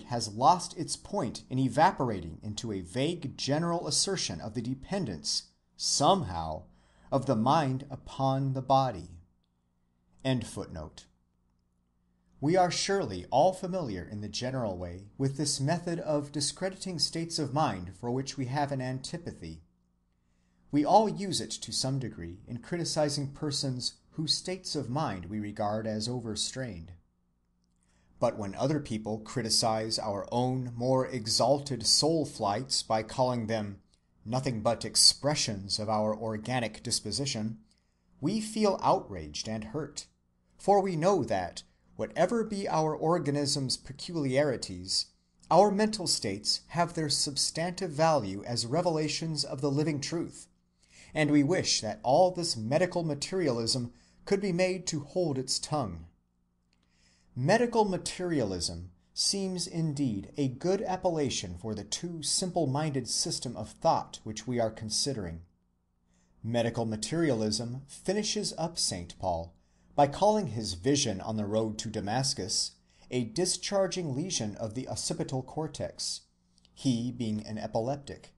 has lost its point in evaporating into a vague general assertion of the dependence, somehow, of the mind upon the body. End footnote. We are surely all familiar in the general way with this method of discrediting states of mind for which we have an antipathy. We all use it to some degree in criticizing persons whose states of mind we regard as overstrained. But when other people criticize our own more exalted soul flights by calling them nothing but expressions of our organic disposition, we feel outraged and hurt, for we know that, whatever be our organism's peculiarities, our mental states have their substantive value as revelations of the living truth, and we wish that all this medical materialism could be made to hold its tongue. Medical materialism seems indeed a good appellation for the too simple-minded system of thought which we are considering. Medical materialism finishes up St. Paul by calling his vision on the road to Damascus a discharging lesion of the occipital cortex, he being an epileptic.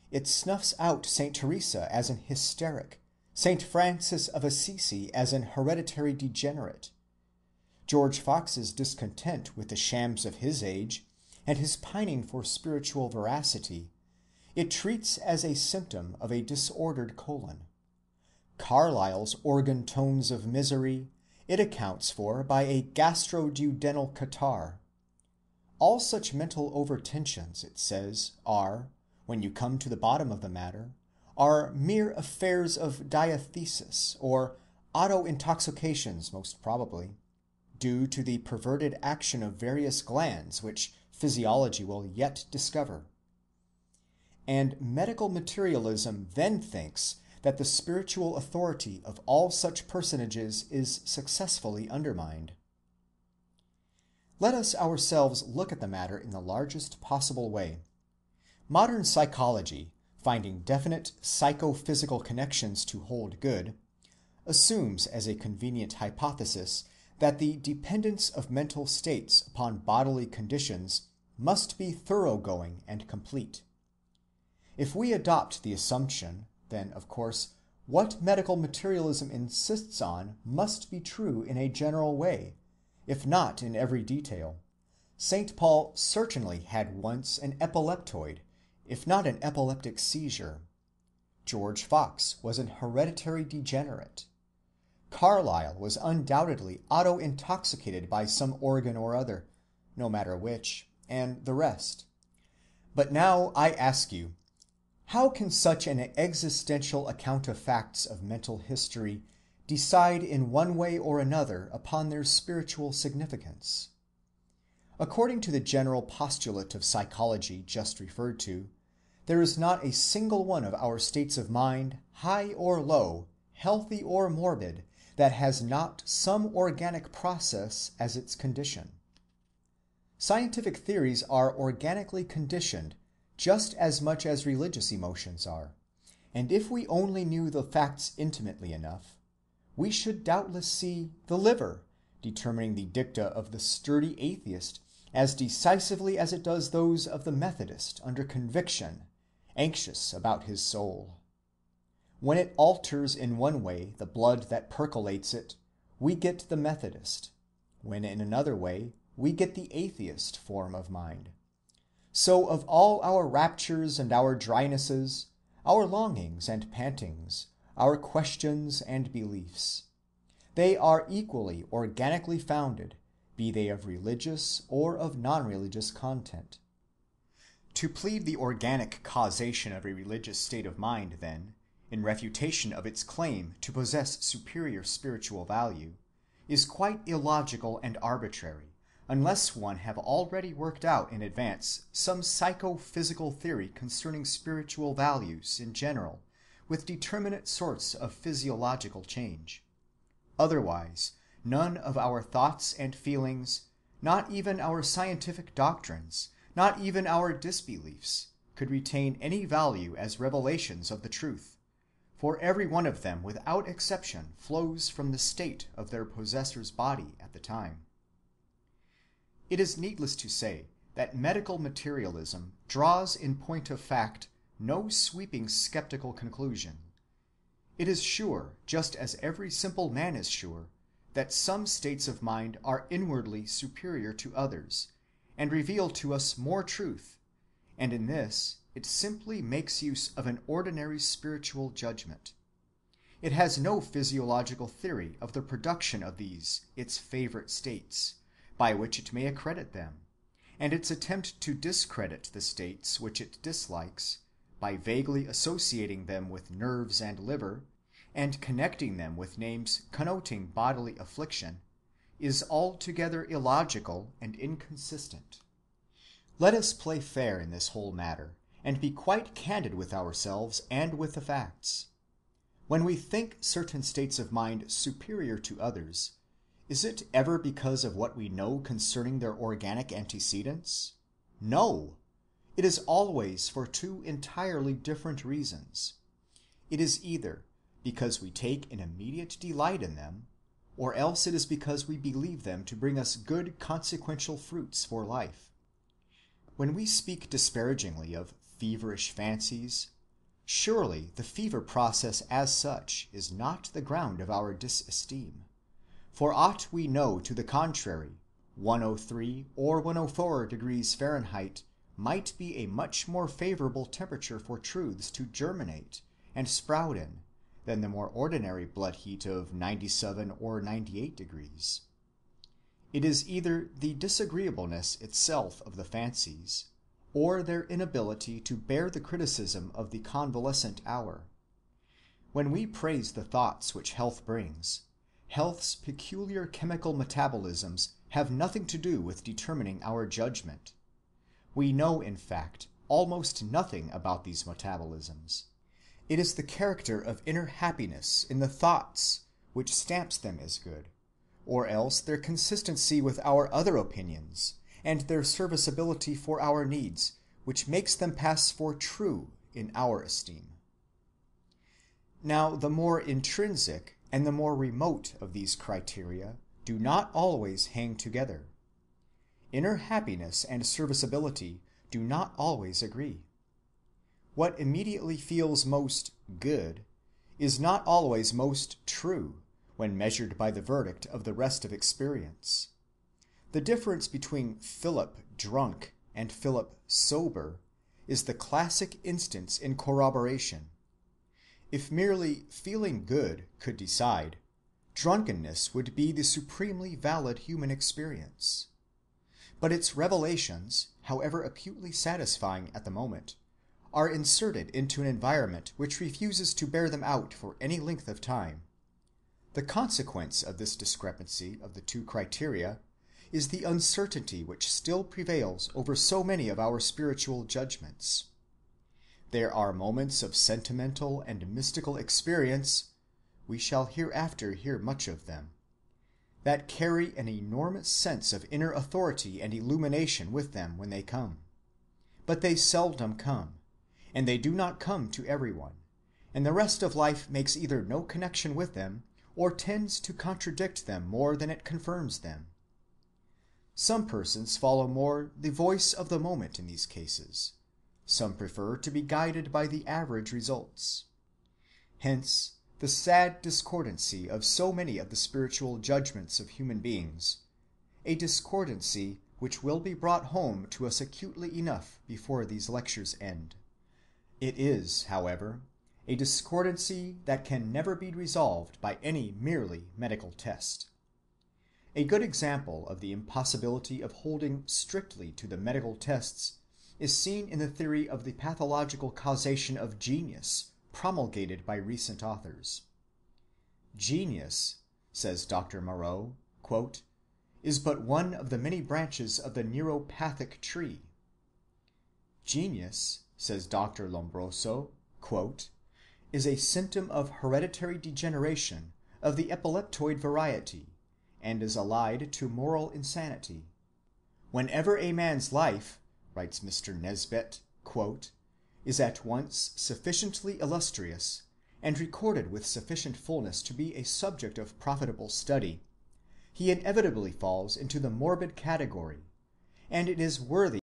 It snuffs out St. Teresa as an hysteric, St. Francis of Assisi as an hereditary degenerate. George Fox's discontent with the shams of his age, and his pining for spiritual veracity, it treats as a symptom of a disordered colon. Carlyle's organ tones of misery it accounts for by a gastroduodenal catarrh. All such mental overtensions, it says, are, when you come to the bottom of the matter, are mere affairs of diathesis, or auto-intoxications most probably, due to the perverted action of various glands which physiology will yet discover. And medical materialism then thinks that the spiritual authority of all such personages is successfully undermined. Let us ourselves look at the matter in the largest possible way. Modern psychology, finding definite psychophysical connections to hold good, assumes as a convenient hypothesis that the dependence of mental states upon bodily conditions must be thoroughgoing and complete. If we adopt the assumption, then, of course, what medical materialism insists on must be true in a general way, if not in every detail. St. Paul certainly had once an epileptoid, if not an epileptic seizure. George Fox was an hereditary degenerate. Carlyle was undoubtedly auto-intoxicated by some organ or other, no matter which, and the rest. But now I ask you, how can such an existential account of facts of mental history decide in one way or another upon their spiritual significance? According to the general postulate of psychology just referred to, there is not a single one of our states of mind, high or low, healthy or morbid, that has not some organic process as its condition. Scientific theories are organically conditioned just as much as religious emotions are, and if we only knew the facts intimately enough, we should doubtless see the liver determining the dicta of the sturdy atheist as decisively as it does those of the Methodist under conviction, anxious about his soul. When it alters in one way the blood that percolates it, we get the Methodist. When in another way, we get the atheist form of mind. So of all our raptures and our drynesses, our longings and pantings, our questions and beliefs, they are equally organically founded, be they of religious or of non-religious content. To plead the organic causation of a religious state of mind, then, in refutation of its claim to possess superior spiritual value, is quite illogical and arbitrary, unless one have already worked out in advance some psychophysical theory concerning spiritual values in general, with determinate sorts of physiological change. Otherwise, none of our thoughts and feelings, not even our scientific doctrines, not even our disbeliefs, could retain any value as revelations of the truth, for every one of them without exception flows from the state of their possessor's body at the time. It is needless to say that medical materialism draws in point of fact no sweeping skeptical conclusion. It is sure, just as every simple man is sure, that some states of mind are inwardly superior to others, and reveal to us more truth, and in this it simply makes use of an ordinary spiritual judgment. It has no physiological theory of the production of these its favorite states, by which it may accredit them, and its attempt to discredit the states which it dislikes, by vaguely associating them with nerves and liver, and connecting them with names connoting bodily affliction, is altogether illogical and inconsistent. Let us play fair in this whole matter, and be quite candid with ourselves and with the facts. When we think certain states of mind superior to others, is it ever because of what we know concerning their organic antecedents? No! It is always for two entirely different reasons. It is either because we take an immediate delight in them, or else it is because we believe them to bring us good consequential fruits for life. When we speak disparagingly of feverish fancies, surely the fever process as such is not the ground of our disesteem. For aught we know to the contrary, 103 or 104 degrees Fahrenheit might be a much more favorable temperature for truths to germinate and sprout in than the more ordinary blood heat of 97 or 98 degrees. It is either the disagreeableness itself of the fancies, or their inability to bear the criticism of the convalescent hour. When we praise the thoughts which health brings, health's peculiar chemical metabolisms have nothing to do with determining our judgment. We know, in fact, almost nothing about these metabolisms. It is the character of inner happiness in the thoughts which stamps them as good, or else their consistency with our other opinions, and their serviceability for our needs, which makes them pass for true in our esteem. Now, the more intrinsic and the more remote of these criteria do not always hang together. Inner happiness and serviceability do not always agree. What immediately feels most good is not always most true when measured by the verdict of the rest of experience. The difference between Philip drunk and Philip sober is the classic instance in corroboration. If merely feeling good could decide, drunkenness would be the supremely valid human experience. But its revelations, however acutely satisfying at the moment, are inserted into an environment which refuses to bear them out for any length of time. The consequence of this discrepancy of the two criteria is the uncertainty which still prevails over so many of our spiritual judgments. There are moments of sentimental and mystical experience, we shall hereafter hear much of them, that carry an enormous sense of inner authority and illumination with them when they come. But they seldom come, and they do not come to everyone, and the rest of life makes either no connection with them, or tends to contradict them more than it confirms them. Some persons follow more the voice of the moment in these cases. Some prefer to be guided by the average results. Hence, the sad discordancy of so many of the spiritual judgments of human beings, a discordancy which will be brought home to us acutely enough before these lectures end. It is, however, a discordancy that can never be resolved by any merely medical test. A good example of the impossibility of holding strictly to the medical tests is seen in the theory of the pathological causation of genius promulgated by recent authors. Genius, says Dr. Moreau, quote, is but one of the many branches of the neuropathic tree. Genius, says Dr. Lombroso, quote, is a symptom of hereditary degeneration of the epileptoid variety, and is allied to moral insanity. Whenever a man's life, writes Mr. Nesbet, quote, is at once sufficiently illustrious and recorded with sufficient fullness to be a subject of profitable study, he inevitably falls into the morbid category, and it is worthy